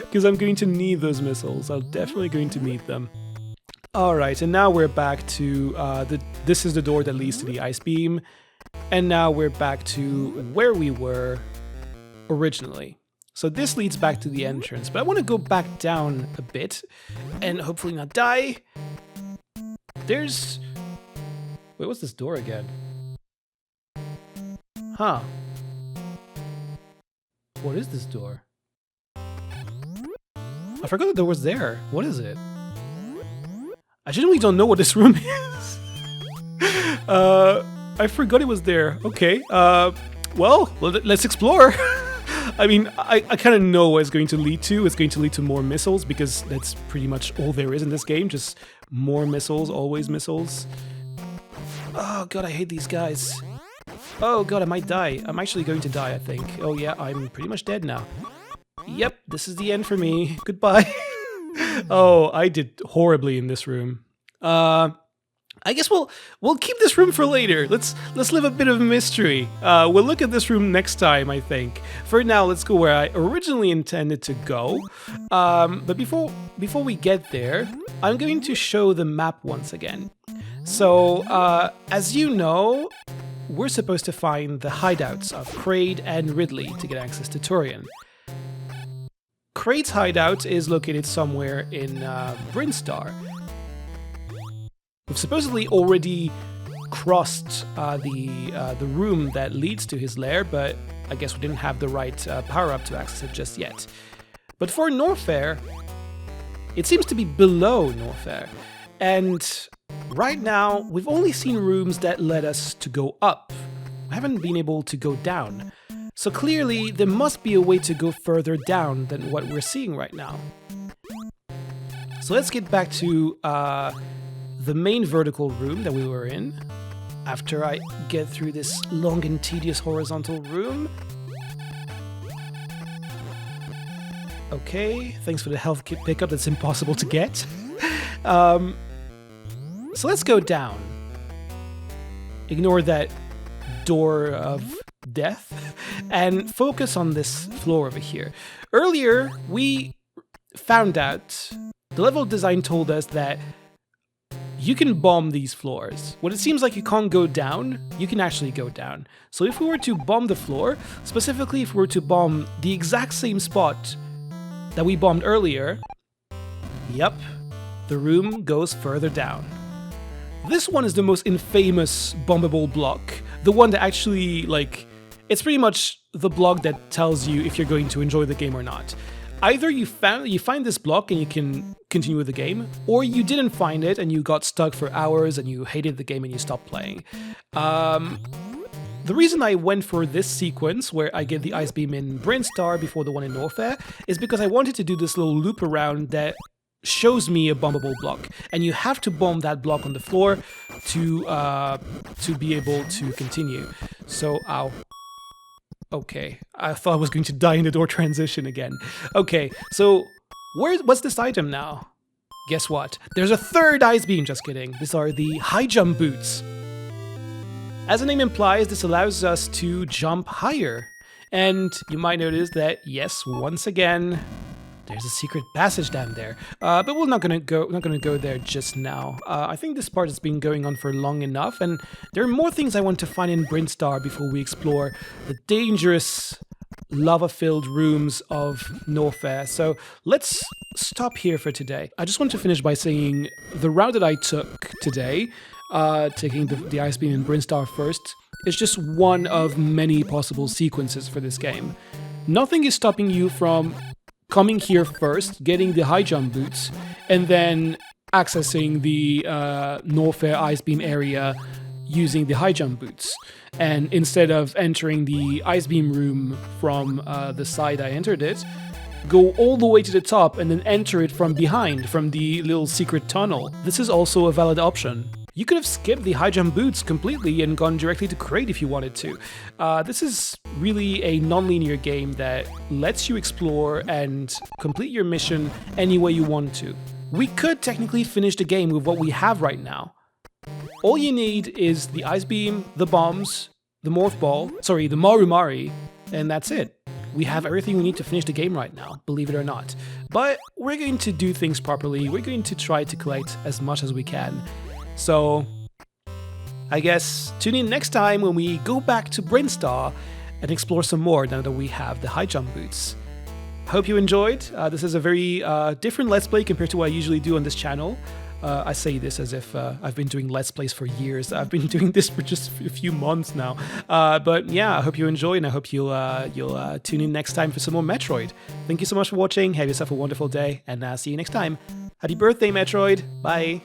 Because I'm going to need those missiles. I'm definitely going to need them. Alright, and now we're back to, this is the door that leads to the ice beam. And now we're back to where we were originally. So this leads back to the entrance, but I want to go back down a bit and hopefully not die. There's... Wait, what's this door again? Huh. What is this door? I forgot the door was there. What is it? I genuinely don't know what this room is. I forgot it was there. Okay. Well, let's explore. I mean, I kind of know what it's going to lead to. It's going to lead to more missiles because that's pretty much all there is in this game. Just more missiles, always missiles. Oh god, I hate these guys. Oh god, I might die. I'm actually going to die, I think. Oh yeah, I'm pretty much dead now. Yep, this is the end for me. Goodbye. Oh, I did horribly in this room. I guess we'll keep this room for later. Let's live a bit of mystery. We'll look at this room next time, I think. For now, let's go where I originally intended to go. But before we get there, I'm going to show the map once again. So, as you know, we're supposed to find the hideouts of Kraid and Ridley to get access to Turian. Kraid's hideout is located somewhere in Brinstar. We've supposedly already crossed the room that leads to his lair, but I guess we didn't have the right power-up to access it just yet. But for Norfair, it seems to be below Norfair. And right now, we've only seen rooms that led us to go up. We haven't been able to go down. So clearly, there must be a way to go further down than what we're seeing right now. So let's get back to the main vertical room that we were in. After I get through this long and tedious horizontal room. Okay, thanks for the health kit pickup, that's impossible to get. So let's go down. Ignore that door of death and focus on this floor over here. Earlier, we found out, the level design told us that you can bomb these floors. When it seems like you can't go down, you can actually go down. So if we were to bomb the floor, specifically if we were to bomb the exact same spot that we bombed earlier, yep, the room goes further down. This one is the most infamous bombable block. The one that actually, like, it's pretty much the block that tells you if you're going to enjoy the game or not. Either you find this block and you can continue with the game, or you didn't find it and you got stuck for hours and you hated the game and you stopped playing. The reason I went for this sequence, where I get the Ice Beam in Brinstar before the one in Norfair, is because I wanted to do this little loop around that shows me a bombable block, and you have to bomb that block on the floor to be able to continue. So, ow. Okay, I thought I was going to die in the door transition again. Okay, so what's this item now? Guess what? There's a third Ice Beam, just kidding. These are the high jump boots. As the name implies, this allows us to jump higher. And you might notice that, yes, once again, there's a secret passage down there. But we're not gonna go there just now. I think this part has been going on for long enough, and there are more things I want to find in Brinstar before we explore the dangerous, lava-filled rooms of Norfair. So let's stop here for today. I just want to finish by saying the route that I took today, taking the Ice Beam in Brinstar first, is just one of many possible sequences for this game. Nothing is stopping you from coming here first, getting the high jump boots, and then accessing the Norfair Ice Beam area using the high jump boots. And instead of entering the Ice Beam room from the side I entered it, go all the way to the top and then enter it from behind, from the little secret tunnel. This is also a valid option. You could have skipped the high jump boots completely and gone directly to Crate if you wanted to. This is really a non-linear game that lets you explore and complete your mission any way you want to. We could technically finish the game with what we have right now. All you need is the Ice Beam, the bombs, the Morph Ball, sorry, the Marumari, and that's it. We have everything we need to finish the game right now, believe it or not. But we're going to do things properly, we're going to try to collect as much as we can. So, I guess tune in next time when we go back to Brinstar and explore some more now that we have the high jump boots. Hope you enjoyed. This is a very different Let's Play compared to what I usually do on this channel. I say this as if I've been doing Let's Plays for years. I've been doing this for just a few months now. But yeah, I hope you enjoy, and I hope you'll tune in next time for some more Metroid. Thank you so much for watching. Have yourself a wonderful day, and see you next time. Happy birthday, Metroid. Bye.